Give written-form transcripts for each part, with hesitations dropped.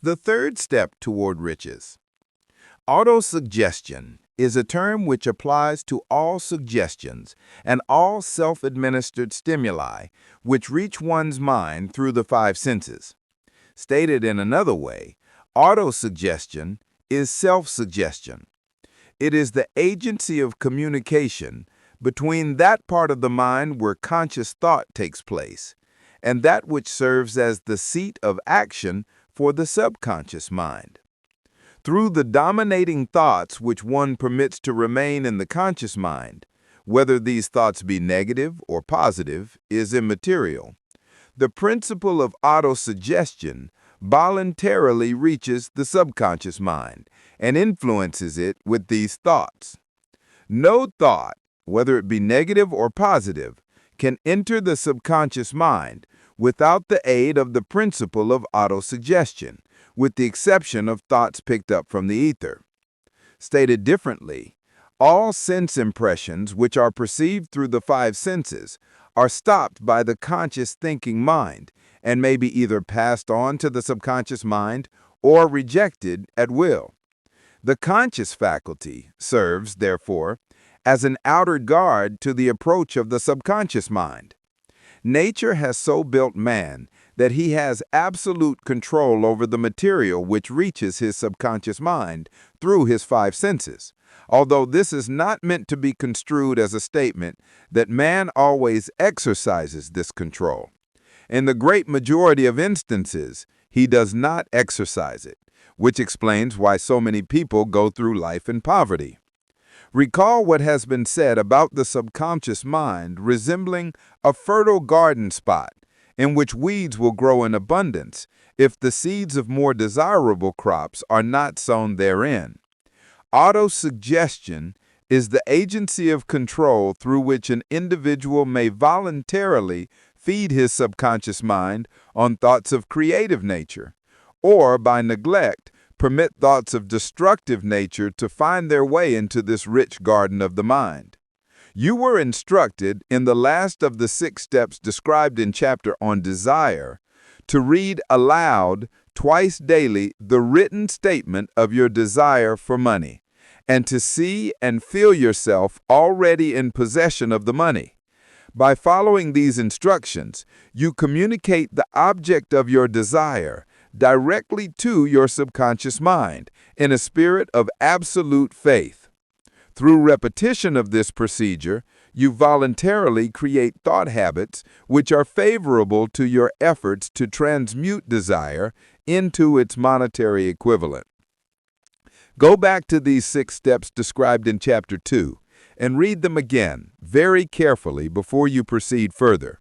The third step toward riches. Autosuggestion is a term which applies to all suggestions and all self-administered stimuli which reach one's mind through the five senses. Stated in another way, autosuggestion is self-suggestion. It is the agency of communication between that part of the mind where conscious thought takes place and that which serves as the seat of action for the subconscious mind. Through the dominating thoughts which one permits to remain in the conscious mind, whether these thoughts be negative or positive is immaterial. The principle of autosuggestion voluntarily reaches the subconscious mind and influences it with these thoughts. No thought, whether it be negative or positive, can enter the subconscious mind without the aid of the principle of autosuggestion, with the exception of thoughts picked up from the ether. Stated differently, all sense impressions which are perceived through the five senses are stopped by the conscious thinking mind and may be either passed on to the subconscious mind or rejected at will. The conscious faculty serves, therefore, as an outer guard to the approach of the subconscious mind. Nature has so built man that he has absolute control over the material which reaches his subconscious mind through his five senses, although this is not meant to be construed as a statement that man always exercises this control. In the great majority of instances, he does not exercise it, which explains why so many people go through life in poverty. Recall what has been said about the subconscious mind resembling a fertile garden spot in which weeds will grow in abundance if the seeds of more desirable crops are not sown therein. Autosuggestion is the agency of control through which an individual may voluntarily feed his subconscious mind on thoughts of creative nature, or by neglect, permit thoughts of destructive nature to find their way into this rich garden of the mind. You were instructed in the last of the 6 steps described in chapter on desire to read aloud twice daily the written statement of your desire for money, and to see and feel yourself already in possession of the money. By following these instructions, you communicate the object of your desire directly to your subconscious mind in a spirit of absolute faith. Through repetition of this procedure, you voluntarily create thought habits which are favorable to your efforts to transmute desire into its monetary equivalent. Go back to these 6 steps described in Chapter 2 and read them again very carefully before you proceed further.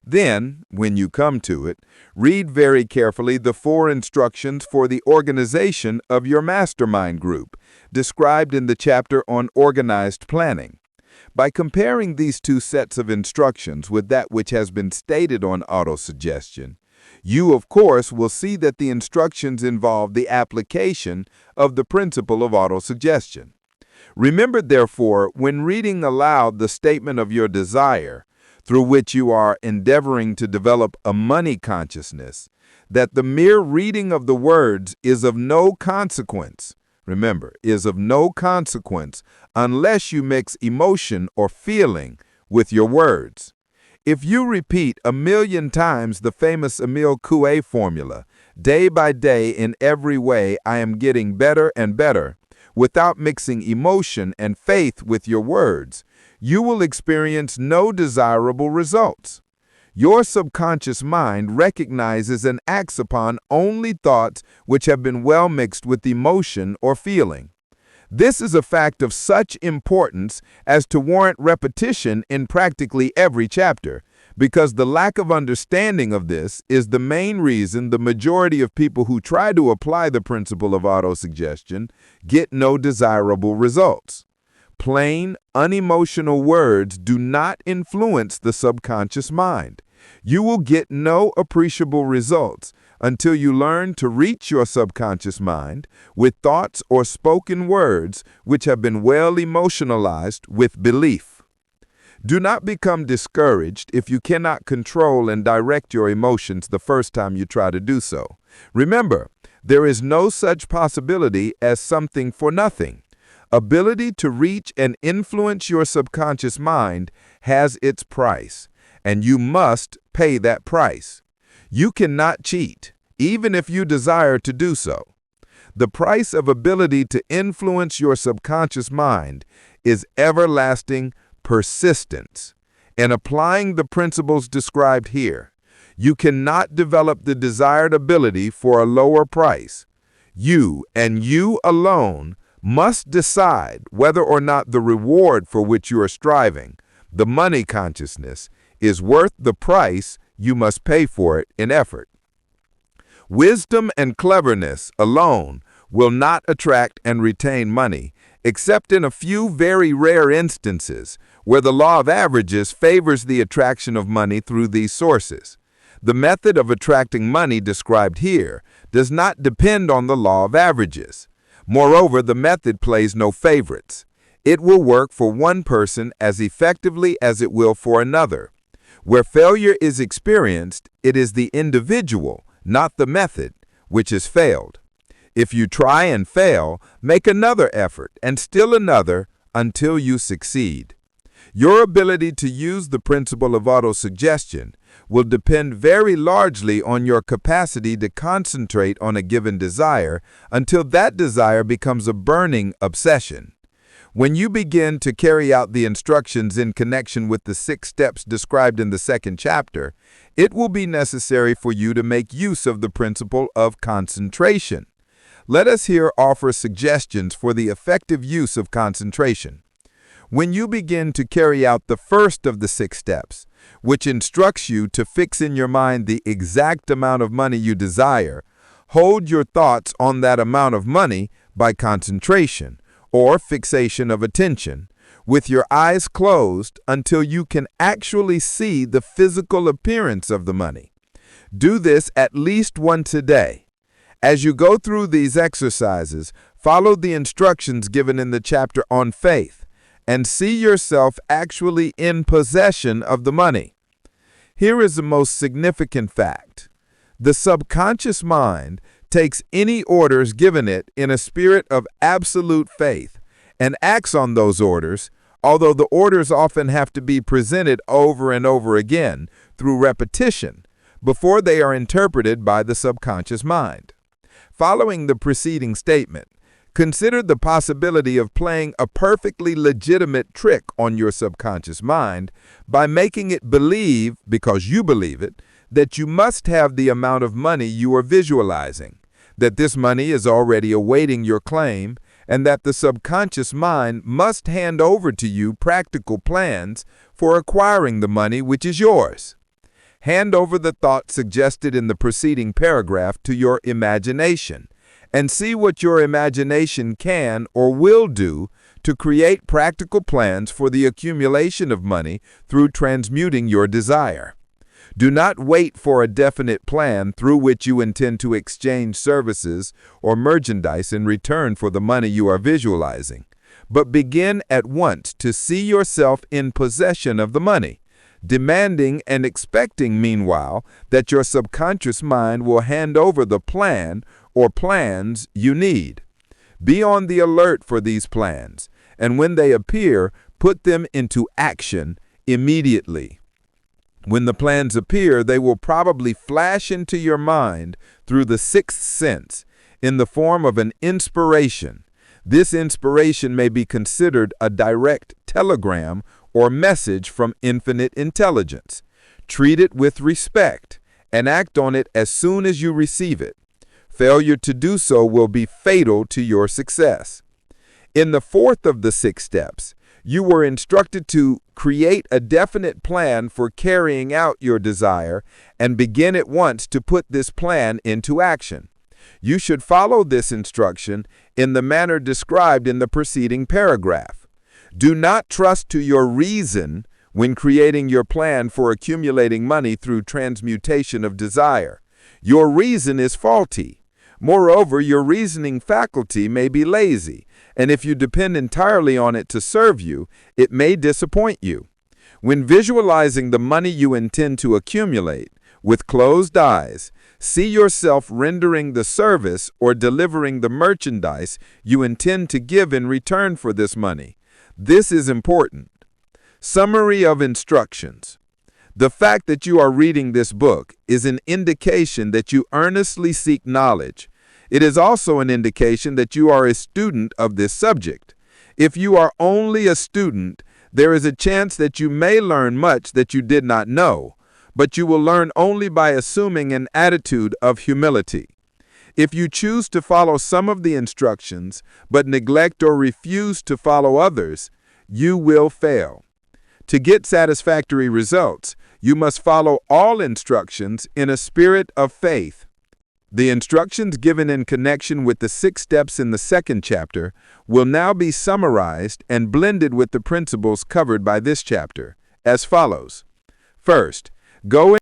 Then, when you come to it, read very carefully the 4 instructions for the organization of your mastermind group, described in the chapter on organized planning. By comparing these 2 sets of instructions with that which has been stated on autosuggestion, you, of course, will see that the instructions involve the application of the principle of autosuggestion. Remember, therefore, when reading aloud the statement of your desire, through which you are endeavoring to develop a money consciousness, that the mere reading of the words is of no consequence. Remember, is of no consequence unless you mix emotion or feeling with your words. If you repeat 1,000,000 times the famous Emile Coué formula, day by day in every way I am getting better and better, without mixing emotion and faith with your words, you will experience no desirable results. Your subconscious mind recognizes and acts upon only thoughts which have been well mixed with emotion or feeling. This is a fact of such importance as to warrant repetition in practically every chapter, because the lack of understanding of this is the main reason the majority of people who try to apply the principle of autosuggestion get no desirable results. Plain, unemotional words do not influence the subconscious mind. You will get no appreciable results until you learn to reach your subconscious mind with thoughts or spoken words which have been well emotionalized with belief. Do not become discouraged if you cannot control and direct your emotions the first time you try to do so. Remember, There is no such possibility as something for nothing. Ability to reach and influence your subconscious mind has its price, and you must pay that price. You cannot cheat, even if you desire to do so. The price of ability to influence your subconscious mind is everlasting persistence. In applying the principles described here, you cannot develop the desired ability for a lower price. You, and you alone, must decide whether or not the reward for which you are striving, the money consciousness, is worth the price you must pay for it in effort. Wisdom and cleverness alone will not attract and retain money, except in a few very rare instances where the law of averages favors the attraction of money through these sources. The method of attracting money described here does not depend on the law of averages. Moreover, the method plays no favorites. It will work for one person as effectively as it will for another. Where failure is experienced, it is the individual, not the method, which has failed. If you try and fail, make another effort and still another until you succeed. Your ability to use the principle of autosuggestion will depend very largely on your capacity to concentrate on a given desire until that desire becomes a burning obsession. When you begin to carry out the instructions in connection with the 6 steps described in the 2nd chapter, it will be necessary for you to make use of the principle of concentration. Let us here offer suggestions for the effective use of concentration. When you begin to carry out the first of the 6 steps, which instructs you to fix in your mind the exact amount of money you desire, hold your thoughts on that amount of money by concentration, or fixation of attention, with your eyes closed until you can actually see the physical appearance of the money. Do this at least once a day. As you go through these exercises, follow the instructions given in the chapter on faith, and see yourself actually in possession of the money. Here is the most significant fact. The subconscious mind takes any orders given it in a spirit of absolute faith and acts on those orders, although the orders often have to be presented over and over again through repetition before they are interpreted by the subconscious mind. Following the preceding statement, consider the possibility of playing a perfectly legitimate trick on your subconscious mind by making it believe, because you believe it, that you must have the amount of money you are visualizing, that this money is already awaiting your claim, and that the subconscious mind must hand over to you practical plans for acquiring the money which is yours. Hand over the thought suggested in the preceding paragraph to your imagination, and see what your imagination can or will do to create practical plans for the accumulation of money through transmuting your desire. Do not wait for a definite plan through which you intend to exchange services or merchandise in return for the money you are visualizing, but begin at once to see yourself in possession of the money, demanding and expecting, meanwhile, that your subconscious mind will hand over the plan or plans you need. Be on the alert for these plans, and when they appear, put them into action immediately. When the plans appear, they will probably flash into your mind through the 6th sense in the form of an inspiration. This inspiration may be considered a direct telegram or message from infinite intelligence. Treat it with respect and act on it as soon as you receive it. Failure to do so will be fatal to your success. In the 4th of the 6 steps, you were instructed to create a definite plan for carrying out your desire and begin at once to put this plan into action. You should follow this instruction in the manner described in the preceding paragraph. Do not trust to your reason when creating your plan for accumulating money through transmutation of desire. Your reason is faulty. Moreover, your reasoning faculty may be lazy, and if you depend entirely on it to serve you, it may disappoint you. When visualizing the money you intend to accumulate, with closed eyes, See yourself rendering the service or delivering the merchandise you intend to give in return for this money. This is important. Summary of instructions. The fact that you are reading this book is an indication that you earnestly seek knowledge. It is also an indication that you are a student of this subject. If you are only a student, there is a chance that you may learn much that you did not know, but you will learn only by assuming an attitude of humility. If you choose to follow some of the instructions, but neglect or refuse to follow others, you will fail. To get satisfactory results, you must follow all instructions in a spirit of faith. The instructions given in connection with the 6 steps in the 2nd chapter will now be summarized and blended with the principles covered by this chapter, as follows. First, go